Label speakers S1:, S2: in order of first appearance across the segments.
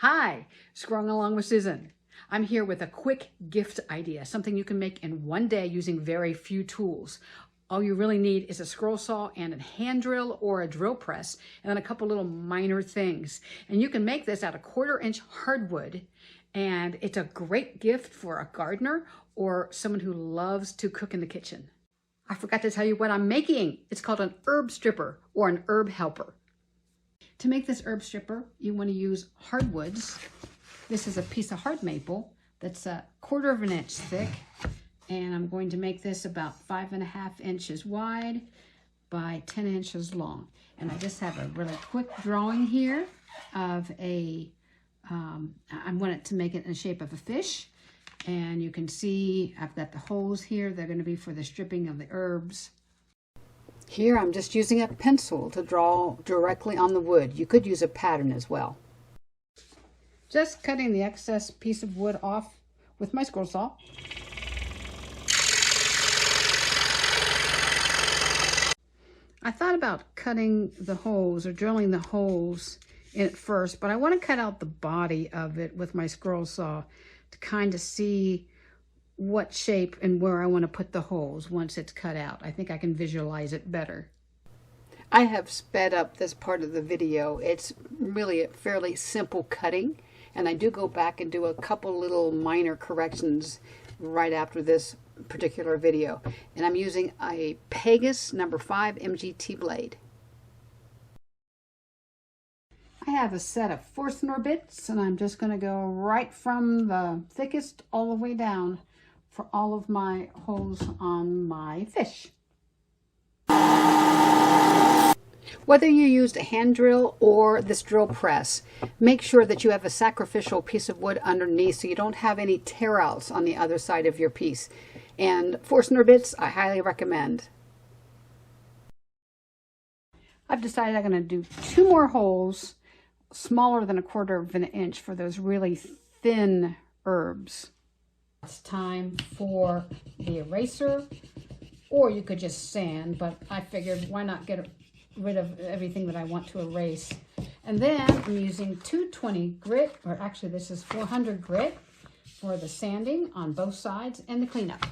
S1: Hi, Scrolling Along with Susan. I'm here with a quick gift idea, something you can make in one day using very few tools. All you really need is a scroll saw and a hand drill or a drill press, and then a couple little minor things. And you can make this out of 1/4-inch hardwood, and it's a great gift for a gardener or someone who loves to cook in the kitchen. I forgot to tell you what I'm making. It's called an herb stripper or an herb helper. To make this herb stripper, you want to use hardwoods. This is a piece of hard maple that's 1/4 inch thick, and I'm going to make this about 5.5 inches wide by 10 inches long. And I just have a really quick drawing here of I want it to make it in the shape of a fish. And you can see I've got the holes here. They're going to be for the stripping of the herbs. Here I'm just using a pencil to draw directly on the wood. You could use a pattern as well. Just cutting the excess piece of wood off with my scroll saw. I thought about cutting the holes or drilling the holes in it first, but I want to cut out the body of it with my scroll saw to kind of see what shape and where I want to put the holes once it's cut out. I think I can visualize it better. I have sped up this part of the video. It's really a fairly simple cutting, and I do go back and do a couple little minor corrections right after this particular video. And I'm using a Pegas No. 5 MGT blade. I have a set of Forstner bits, and I'm just going to go right from the thickest all the way down for all of my holes on my fish. Whether you used a hand drill or this drill press, make sure that you have a sacrificial piece of wood underneath so you don't have any tear outs on the other side of your piece. And Forstner bits, I highly recommend. I've decided I'm going to do 2 more holes smaller than 1/4 inch for those really thin herbs. It's time for the eraser, or you could just sand, but I figured why not get rid of everything that I want to erase. And then I'm using 220 grit, or actually this is 400 grit for the sanding on both sides and the cleanup.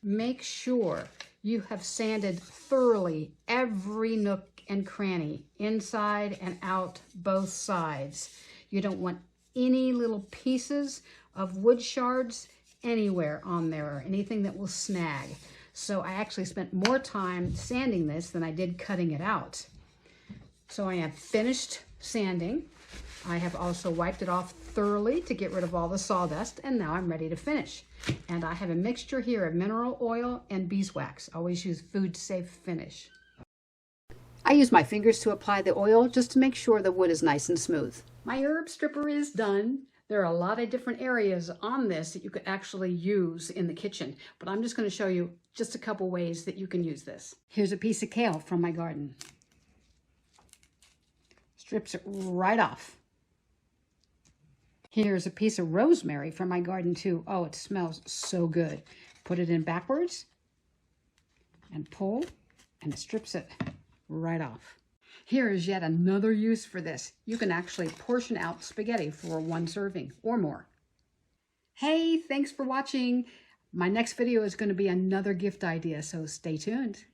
S1: Make sure you have sanded thoroughly every nook and cranny, inside and out, both sides. You don't want any little pieces of wood shards anywhere on there, or anything that will snag. So I actually spent more time sanding this than I did cutting it out. So I have finished sanding. I have also wiped it off thoroughly to get rid of all the sawdust, and now I'm ready to finish. And I have a mixture here of mineral oil and beeswax. Always use food safe finish. I use my fingers to apply the oil just to make sure the wood is nice and smooth. My herb stripper is done. There are a lot of different areas on this that you could actually use in the kitchen, but I'm just going to show you just a couple ways that you can use this. Here's a piece of kale from my garden. Strips it right off. Here's a piece of rosemary from my garden too. Oh, it smells so good. Put it in backwards and pull, and it strips it right off. Here is yet another use for this. You can actually portion out spaghetti for 1 serving or more. Hey, thanks for watching. My next video is going to be another gift idea, so stay tuned.